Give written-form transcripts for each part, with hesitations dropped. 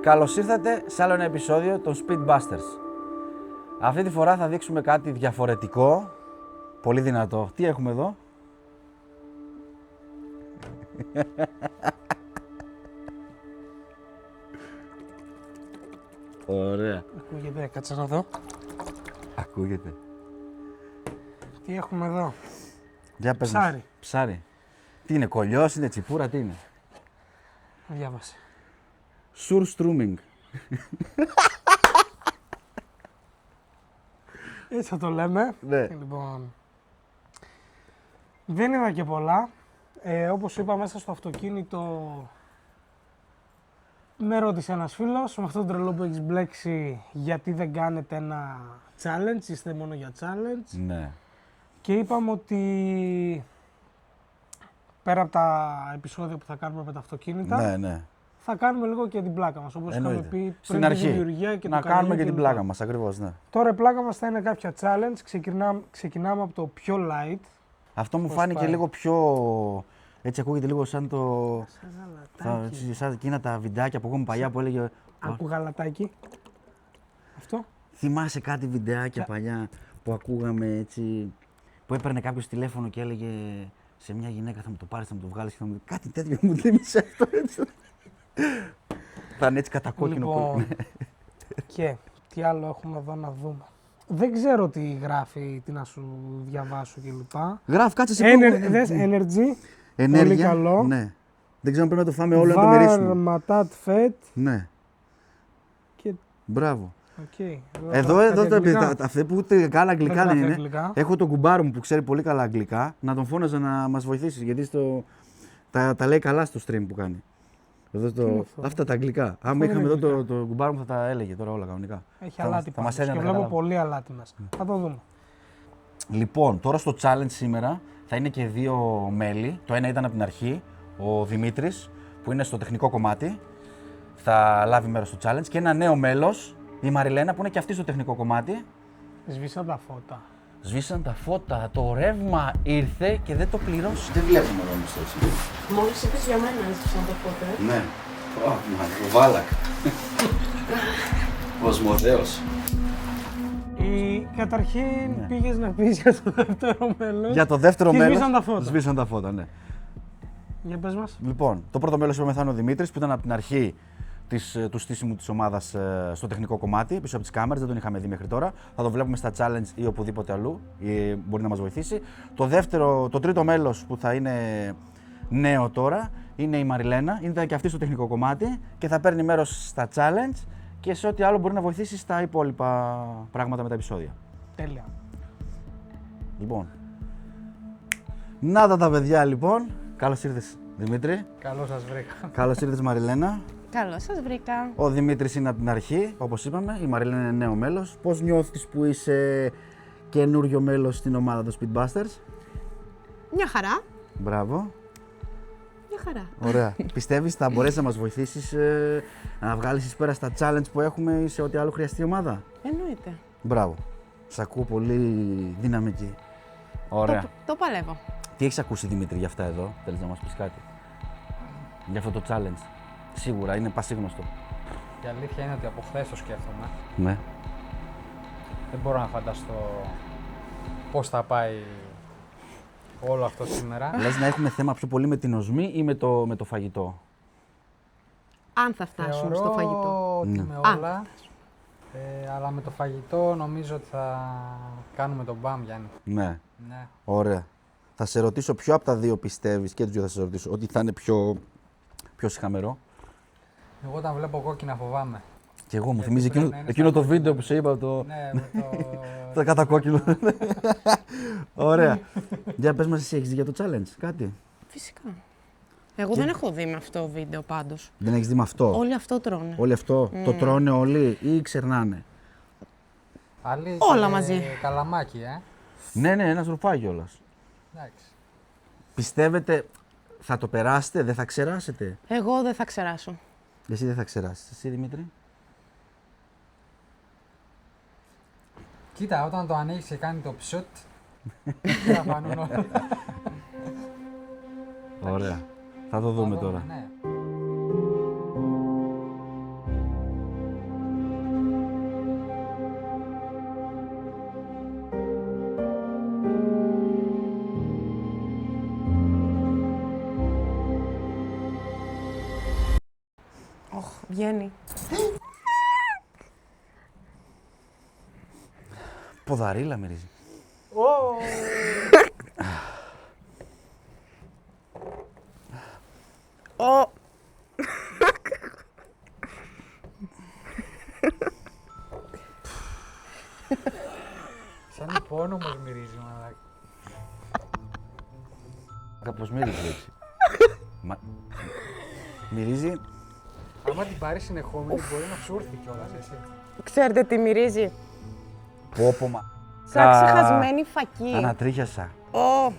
Καλώς ήρθατε σε άλλο ένα επεισόδιο των Speedbusters. Αυτή τη φορά θα δείξουμε κάτι διαφορετικό, πολύ δυνατό. Τι έχουμε εδώ? Ωραία. Ακούγεται, κάτσε να δω. Ακούγεται. Τι έχουμε εδώ? Για πες μας. Ψάρι. Ψάρι. Τι είναι, κολλιός, είναι τσιπούρα, τι είναι? Διάβασε. Surströmming. Έτσι θα το λέμε. Ναι. Λοιπόν, δεν είδα και πολλά. Όπως είπα, μέσα στο αυτοκίνητο με ρώτησε ένας φίλος με αυτόν τον τρελό που έχεις μπλέξει γιατί δεν κάνετε ένα challenge, είστε μόνο για challenge. Ναι. Και είπαμε ότι πέρα από τα επεισόδια που θα κάνουμε με τα αυτοκίνητα, Ναι. θα κάνουμε λίγο και την πλάκα μας, όπως είχαμε Εννοείται. πει Στην πριν τη αρχή. δημιουργία και Να το κάνουμε κανάλι και την κλπ. πλάκα μας, ακριβώς, ναι. Τώρα η πλάκα μας θα είναι κάποια challenge, ξεκινάμε από το πιο light. Αυτό μου Πώς φάνηκε πάει? λίγο πιο. Έτσι ακούγεται λίγο σαν το. Γαλατάκι. Σαν εκείνα τα βιντεάκια που έχουμε παλιά που έλεγε. Άκου γαλατάκι. Αυτό. Θυμάσαι κάτι βιντεάκια παλιά που ακούγαμε έτσι. Που έπαιρνε κάποιο τηλέφωνο και έλεγε σε μια γυναίκα θα μου το πάρεις, θα μου το βγάλεις και θα μου. Κάτι τέτοιο μου θύμισε αυτό έτσι. Θα είναι έτσι κατακόκκινο. Λοιπόν, και τι άλλο έχουμε εδώ να δούμε. Δεν ξέρω τι γράφει, τι να σου διαβάσω κλπ. Γράφει, κάτσε σε Δες, energy. Ενέργεια. Πολύ καλό. Ναι. Δεν ξέρω αν πρέπει να το φάμε όλο να το μυρίσουμε. Βαρματάτ φετ. Ναι. Και... Μπράβο. Okay. Εδώ αυτοί που ούτε καν αγγλικά δεν είναι. Αγγλικά. Έχω τον κουμπάρο μου που ξέρει πολύ καλά αγγλικά, να τον φώναζα να μας βοηθήσει, γιατί τα λέει καλά στο stream που κάνει. Εδώ αυτά τα αγγλικά. Άμα είχαμε εδώ το κουμπάρο μου θα τα έλεγε τώρα όλα κανονικά. Έχει αλάτι θα μας πάνω και έδινε να βλέπω καταλάβω. πολύ αλάτι μέσα. Θα το δούμε. Λοιπόν, τώρα στο challenge σήμερα θα είναι και δύο μέλη. Το ένα ήταν από την αρχή, ο Δημήτρης, που είναι στο τεχνικό κομμάτι. Θα λάβει μέρος στο challenge. Και ένα νέο μέλος, η Μαριλένα, που είναι και αυτή στο τεχνικό κομμάτι. Σβήσαν τα φώτα. Σβήσαν τα φώτα, το ρεύμα ήρθε και δεν το πληρώσει. Δεν βλέπουμε εδώ εμείς έτσι. Μόλις είπες για μένα σβήσαν τα φώτα. Ναι. Ο Βάλακ. Κοσμοδέος. Καταρχήν πήγες να πεις για το δεύτερο μέλος. Για το δεύτερο Και μέλος. σβήσαν τα φώτα. Σβήσαν τα φώτα, ναι. Για πες μας. Λοιπόν, το πρώτο μέλος είπαμε θα είναι ο Δημήτρης, που ήταν από την αρχή του στήσιμου της ομάδας στο τεχνικό κομμάτι, πίσω από τις κάμερες, δεν τον είχαμε δει μέχρι τώρα. Θα το βλέπουμε στα challenge ή οπουδήποτε αλλού, ή μπορεί να μας βοηθήσει. Το τρίτο μέλος που θα είναι νέο τώρα είναι η Μαριλένα, είναι και αυτή στο τεχνικό κομμάτι και θα παίρνει μέρος στα challenge και σε ό,τι άλλο μπορεί να βοηθήσει στα υπόλοιπα πράγματα με τα επεισόδια. Τέλεια. Λοιπόν, να τα παιδιά λοιπόν. Καλώς ήρθες Δημήτρη. Καλώς σας βρήκα. Καλώς ήρθες Μαριλένα. Καλώς σας βρήκα. Ο Δημήτρης είναι από την αρχή, όπως είπαμε. Η Μαριλένα είναι νέο μέλος. Πώς νιώθεις που είσαι καινούριο μέλος στην ομάδα των Speedbusters? Μια χαρά. Μπράβο. Μια χαρά. Ωραία. Πιστεύεις θα μπορέσεις να μας βοηθήσεις να βγάλεις εις πέρα στα challenge που έχουμε ή σε ό,τι άλλο χρειαστεί η ομάδα? Εννοείται. Μπράβο. Σ' ακούω πολύ δυναμική. Ωραία. Το παλεύω. Τι έχεις ακούσει Δημήτρη για αυτά εδώ, θέλεις να μας πεις κάτι? Για αυτό το challenge. Σίγουρα είναι πασίγνωστο. Η αλήθεια είναι ότι από χθες το σκέφτομαι. Ναι. Δεν μπορώ να φανταστώ πώς θα πάει όλο αυτό σήμερα. Λες να έχουμε θέμα πιο πολύ με την οσμή ή με το φαγητό? Αν θα φτάσουμε στο φαγητό. Ότι Ναι. με όλα. Αλλά με το φαγητό νομίζω ότι θα κάνουμε τον μπαμ, Γιάννη. Ναι. Ναι. Ωραία. Θα σε ρωτήσω ποιο από τα δύο πιστεύεις, και τους δύο θα σε ρωτήσω, ότι θα είναι πιο συχαμερό? Εγώ όταν βλέπω κόκκινα φοβάμαι. Και εγώ μου Γιατί θυμίζει πρέπει να είναι εκείνο στα το βίντεο που σε είπα, το Ναι, με το... κατακόκκινο. Ωραία. Για πες μας εσύ, έχεις δει για το challenge κάτι? Φυσικά. Εγώ δεν έχω δει με αυτό το βίντεο πάντως. Δεν έχεις δει με αυτό? Όλοι αυτό τρώνε. Όλο αυτό το τρώνε όλοι ή ξερνάνε? Άλλοι Όλα και μαζί. Καλαμάκι, Ναι, ένας ρουφάει κιόλας. Εντάξει. Πιστεύετε θα το περάσετε, δεν θα ξεράσετε? Εγώ δεν θα ξεράσω. Εσύ δεν θα ξεράσεις. Εσύ Δημήτρη? Κοίτα, όταν το ανοίξει και κάνει το ψουτ, θα φανούν όλα. Ωραία. Θα το δούμε τώρα. Ναι. Βγαίνει. Ποδαρίλα μυρίζει. Σαν υπόνομος μυρίζει, μαλάκα. Κάπως μύριζει έτσι. Μυρίζει. Άμα την πάρει συνεχόμενη, μπορεί να σου έρθει κιόλας, εσύ. Ξέρετε τι μυρίζει? Πόπωμα. Σαν ξεχασμένη φακή. Ανατρίχιασα. Ω.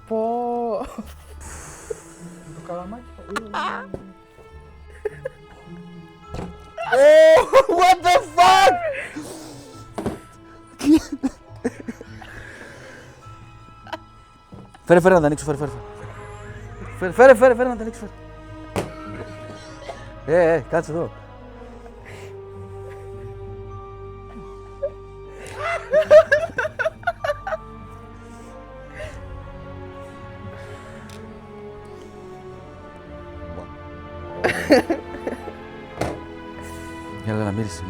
Πω. Το καλαμάκι. What the fuck! Φέρε να τα ανοίξω, φέρε να τα ανοίξω, κάτσε εδώ. Έλα, μύρισε.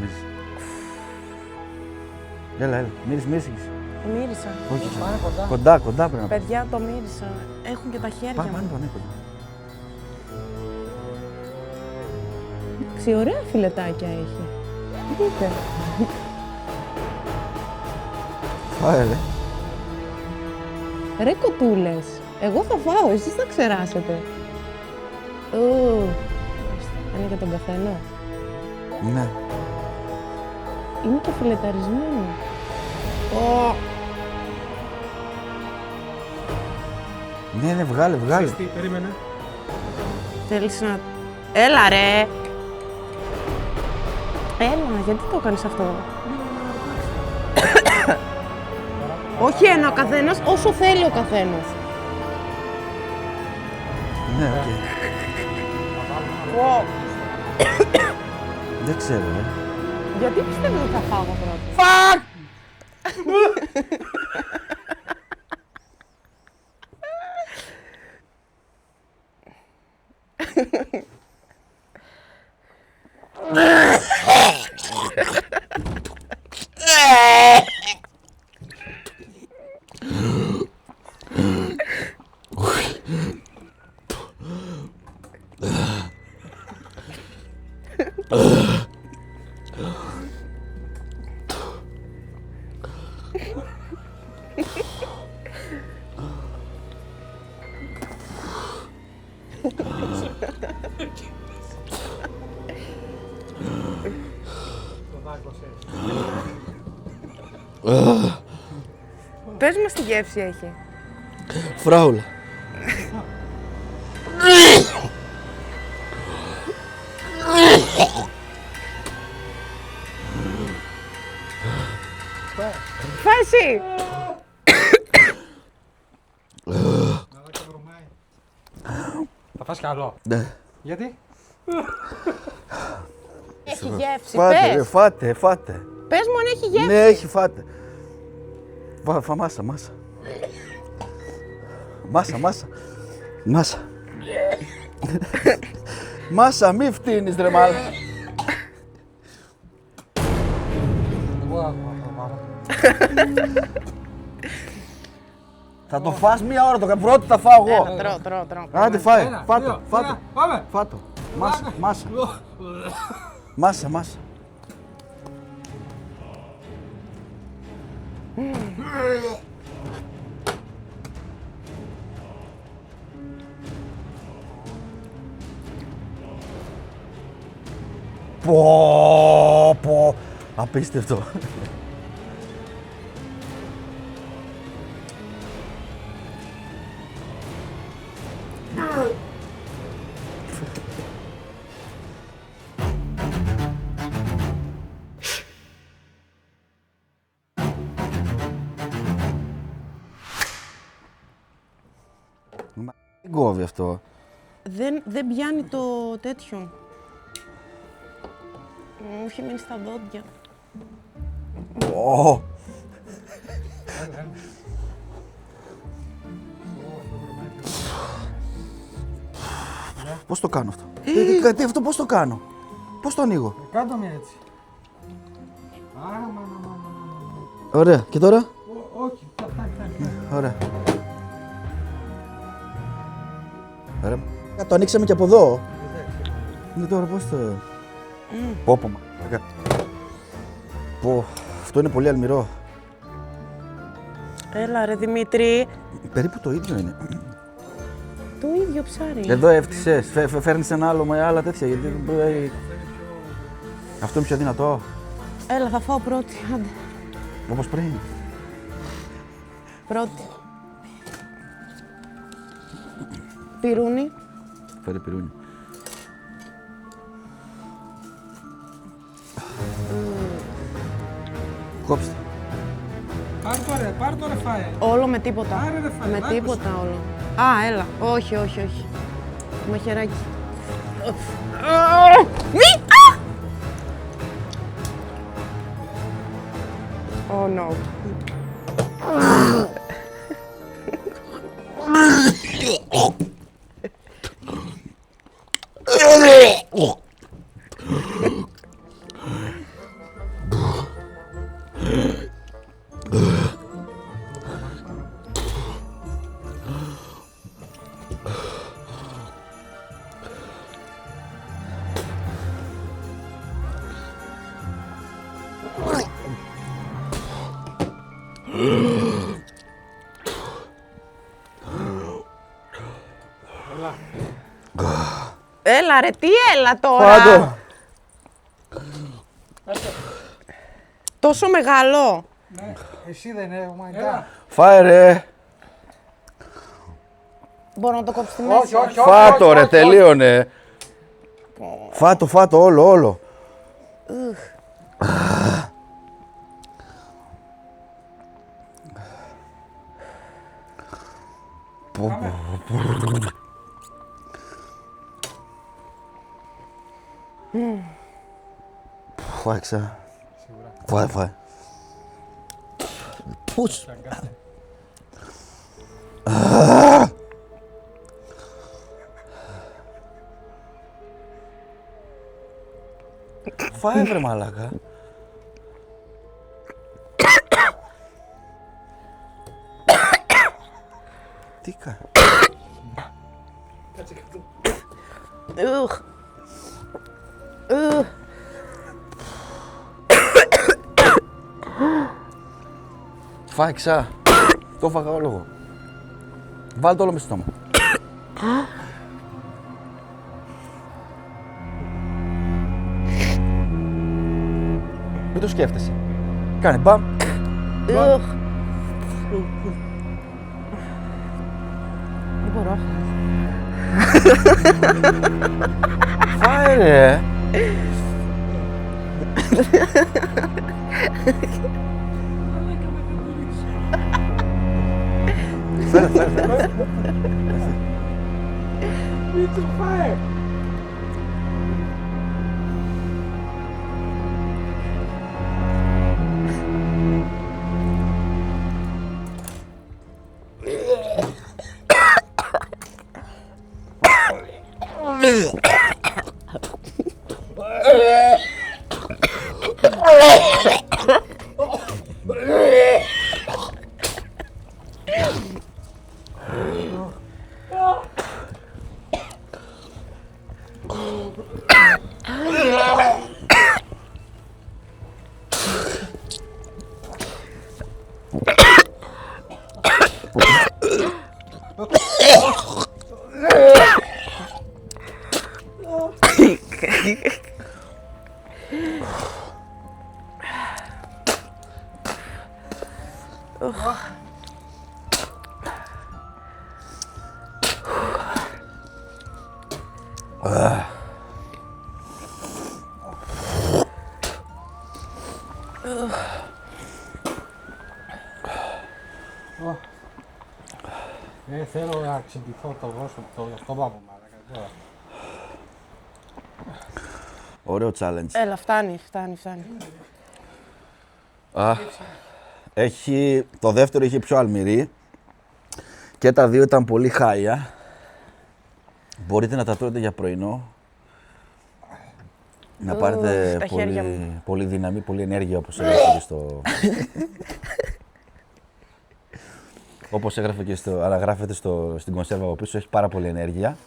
Έλα, μύρισε. Μύρισα. Όχι, Πάνε κοντά πρέπει να πάει. Παιδιά, το μύρισα. Έχουν και τα χέρια Πάνε μου. κοντά. Εντάξει, ωραία φιλετάκια έχει. Δείτε. Φάε, ρε. Ρε κοτούλες, εγώ θα φάω, εσείς θα ξεράσετε. Είναι για τον καθένα. Ναι. Είναι και φιλεταρισμένο. Ναι, βγάλε. Τι, περίμενε. Θέλεις να... Έλα ρε! Έλα, γιατί το έκανες αυτό? Όχι ένα ο καθένας, όσο θέλει ο καθένας. Ναι, οκ. Δεν ξέρω, ρε. Γιατί πιστεύω ότι θα φάω πρώτα? Fuck! Πες μας τι γεύση έχει. Φράουλα. Φάει εσύ! Θα φας καλό. Ναι. Γιατί? Έχει γεύση, Φάτε, ρε, πες! φάτε. Πες μου αν έχει γεύση. Ναι, έχει, φάτε. Μάσα. Μάσα, μη φτύνεις, ρε μάλλον. Εγώ άκουγα το πάω. Θα το φας μία ώρα, το πρώτο θα φάω εγώ. Τρώω. Άντε, φάε, Ένα, φάτο, δύο, φάτο. ένα, πάμε. Φάτο. Μάσα. Πω. Απίστευτο. Τι κόβει αυτό. Δεν πιάνει το τέτοιο. Μου έχει μείνει στα δόντια. Ω. Πώς το κάνω αυτό. Τι αυτό πώς το κάνω. Πώς το ανοίγω. Κάτω μια έτσι. Ωραία. Και τώρα. Όχι. Ωραία. Ωραία. Το ανοίξαμε και από εδώ. Ναι, τώρα πώς το... Πόπο μα. Πω, αυτό είναι πολύ αλμυρό. Έλα ρε Δημήτρη. Περίπου το ίδιο είναι. Το ίδιο ψάρι. Εδώ έφτυσες. Φέρνεις ένα άλλο με άλλα τέτοια. Γιατί δεν μπορεί... Αυτό είναι πιο δυνατό. Έλα, θα φάω πρώτη. Άντε. Όπως πριν. Πρώτη. Πυρούνι. Φέρε πυρούνι. Κόψτε. Πάρ' το ρε φάε. Όλο με τίποτα. Άρε, ρε, φάει, Με άκουσα. τίποτα όλο. Α, έλα. Όχι, όχι, όχι. Μαχαιράκι. Μη! Oh no. Έλα ρε, τι έλα τώρα. Πάντο. Τόσο μεγάλο. Ναι, εσύ δεν είναι, oh my god. Φάε ρε. Μπορώ να το κόψω στη μέση. Όχι. Φάτο ρε, τελείωνε. Φάτο, όλο. Φάξα. Φάε. Πώς. Φάε βρε μαλάκα. Τι κάνει. Ουχ. Φάξα. Το φάγα όλο εγώ. Βάλ' το όλο μες στο στόμα. Μην το σκέφτεσαι. Κάνε μπαμ. Δεν μπορώ. Φάε ρε. Φέρε. Μήτσο, φάε. Θέλω να ξυπνηθώ το δώσω το πάπο μαλάκα. Ωραίο challenge. Έλα, φτάνει. Το δεύτερο είχε πιο αλμυρή και τα δύο ήταν πολύ χάλια. Μπορείτε να τα τρώτε για πρωινό. Να πάρετε στα χέρια μου. πολύ δύναμη, πολύ ενέργεια όπως έγραφε και στο... όπως έγραφε και στο... αλλά γράφεται στην κονσέρβα από πίσω, έχει πάρα πολύ ενέργεια.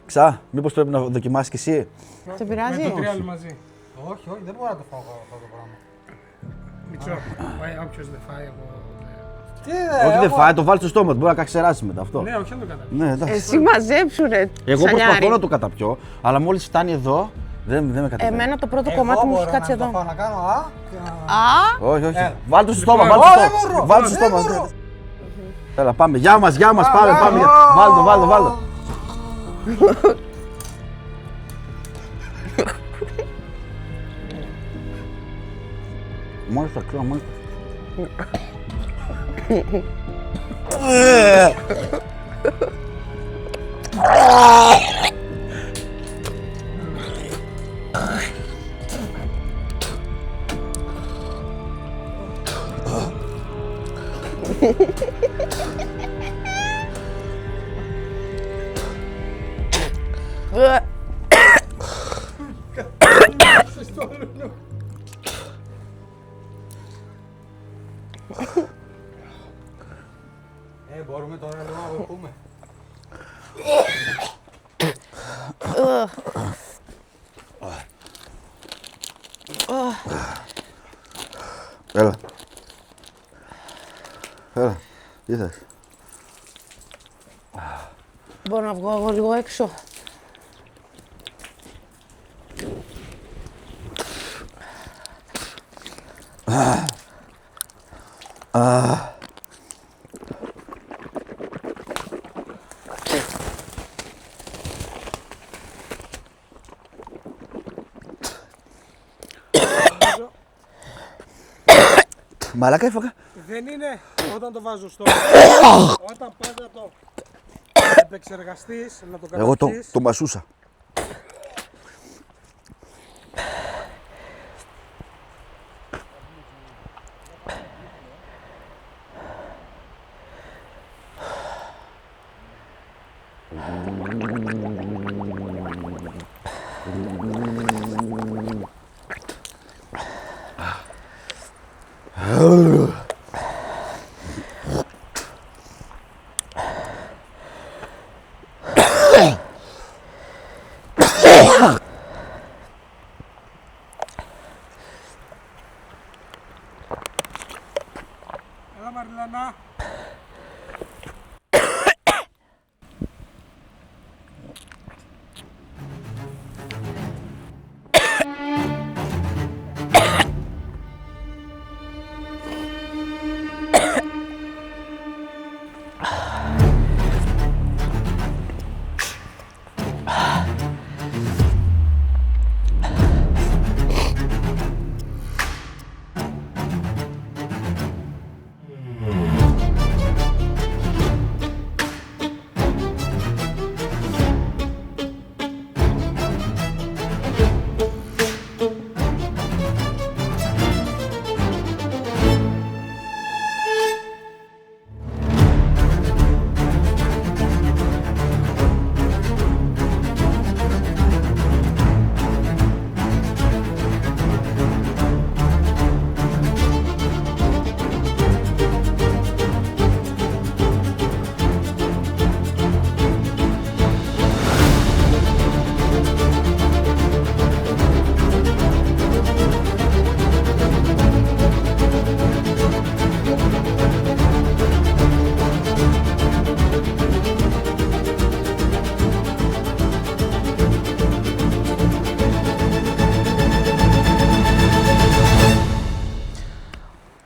Ξα, μήπως πρέπει να δοκιμάσεις κι εσύ. Σε πειράζει? Με το τριάλι μαζί. Όχι, όχι, δεν μπορώ να το φάω αυτό το πράγμα. Μητσό, όποιος δεν φάει εγώ... Τι Όχι δεν φάει, το βάλεις στο στόμα του, μπορεί να καξεράσει μετά αυτό. Ναι, όχι, δεν το καταλαβαίνω. Ναι, εντάξει. Εσύ μαζέψου ρε, Εγώ ψαλιάρη. προσπαθώ να το καταπιώ, αλλά μόλις φτάνει εδώ, δεν με κατεβαίνει. Εμένα το πρώτο κομμάτι μου έχει κάτσει εδώ. Να κάνω α. Όχι, όχι. Έλα. Βάλ' το στο στόμα, Λοιπόν, βάλ' το δεν στο μπορώ, στόμα. Βάλ' το στο δεν στόμα. μπορώ. Έλα, πάμε. Γεια μας, πάμε. Βάλ' το. Μόλις τα κρύο, μόλις Μπορούμε τώρα λίγο να βοηθούμε. Έλα. Τι θες. Μπορώ να βγω εγώ λίγο έξω? Μαλάκα έφαγα. Δεν είναι όταν το βάζω στο... Όταν πας να το επεξεργαστείς, να το Εγώ καταπιείς. το μασούσα. Έλα Μαριλανά.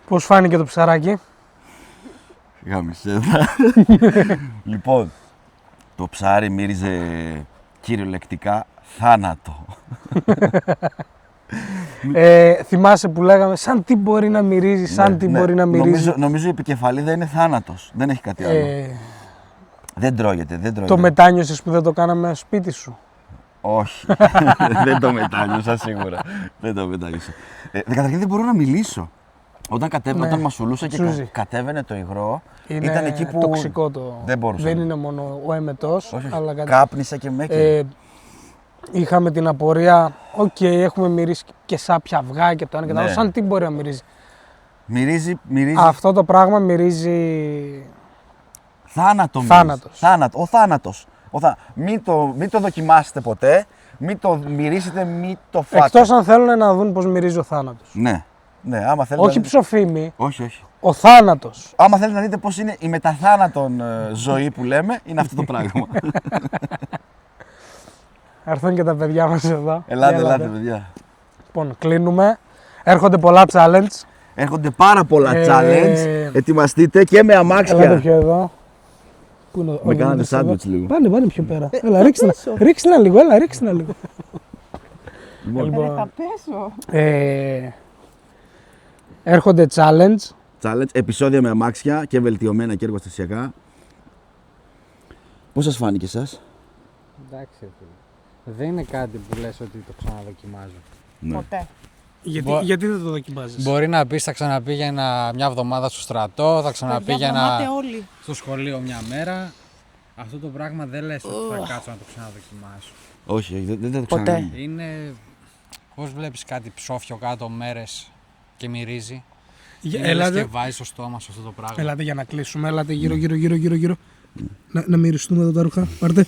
Πώς φάνηκε το ψαράκι? Γάμισε. Λοιπόν, το ψάρι μύριζε κυριολεκτικά θάνατο. Θυμάσαι που λέγαμε σαν τι μπορεί να μυρίζει, σαν τι μπορεί να μυρίζει. Νομίζω η επικεφαλίδα είναι θάνατος. Δεν έχει κάτι άλλο. Δεν τρώγεται. Το μετάνιωσες που δεν το κάναμε στο σπίτι σου? Όχι. Δεν το μετάνιωσα σίγουρα. Δεν το μετάνιωσα. Καταρχήν δεν μπορώ να μιλήσω. Όταν μασουλούσε και ψούζει. κατέβαινε το υγρό, Είναι ήταν εκεί που τοξικό το. δεν μπορούσε. Δεν είναι μόνο ο εμετός, Όχι, αλλά κάτι. κάπνισα και με έκαιγε. Είχαμε την απορία, έχουμε μυρίσει και σάπια αυγά και το ένα και το άλλο. Ναι. Σαν τι μπορεί να μυρίζει. Μυρίζει Αυτό το πράγμα μυρίζει θάνατο. Θάνατος. Ο θάνατος. Μην το δοκιμάσετε ποτέ, μην το μυρίσετε, μην το φάτε. εκτός αν θέλουν να δουν πώς μυρίζει ο θάνατος. Ναι, άμα θέλετε. Όχι ψοφίμη, Όχι. ο θάνατος. Άμα θέλετε να δείτε πώς είναι η μεταθάνατον ζωή που λέμε, είναι αυτό το πράγμα. Έρθουν και τα παιδιά μας εδώ. Ελάτε, παιδιά. Λοιπόν, κλείνουμε. Έρχονται πολλά challenge. Έρχονται πάρα πολλά challenge. Ετοιμαστείτε και με Ελάτε αμάξια. πιο εδώ. Πού είναι ο Με κάνατε Δημήτρης εδώ? σάντουιτς λίγο. Πάνε πιο πέρα. Έλα, ρίξτε ένα λίγο, ρίξτε ένα λίγο. Λοιπόν, Θα πέσω. Έρχονται challenge. challenge, επεισόδια με αμάξια και βελτιωμένα και εργοστασιακά. Πώς σας φάνηκε εσάς? Εντάξει, φίλε. Δεν είναι κάτι που λες ότι το ξαναδοκιμάζω. Ναι. Ποτέ. Γιατί δεν το δοκιμάζεις? Μπορεί να πεις θα ξαναπήγαινα μια εβδομάδα στο στρατό, θα ξαναπήγαινα Διαβαμάτε όλοι. στο σχολείο μια μέρα. Αυτό το πράγμα δεν λες ότι θα κάτσω να το ξαναδοκιμάσω. Όχι, δεν το Ποτέ. ξαναδεί. Είναι πώς βλέπεις κάτι ψόφιο κάτω μέρες και μυρίζει. Έλατε. Και βάζεις στο στόμα σου αυτό το πράγμα. Ελάτε για να κλείσουμε. Ελάτε γύρω. Να μυριστούμε εδώ τα ρούχα. Πάρτε.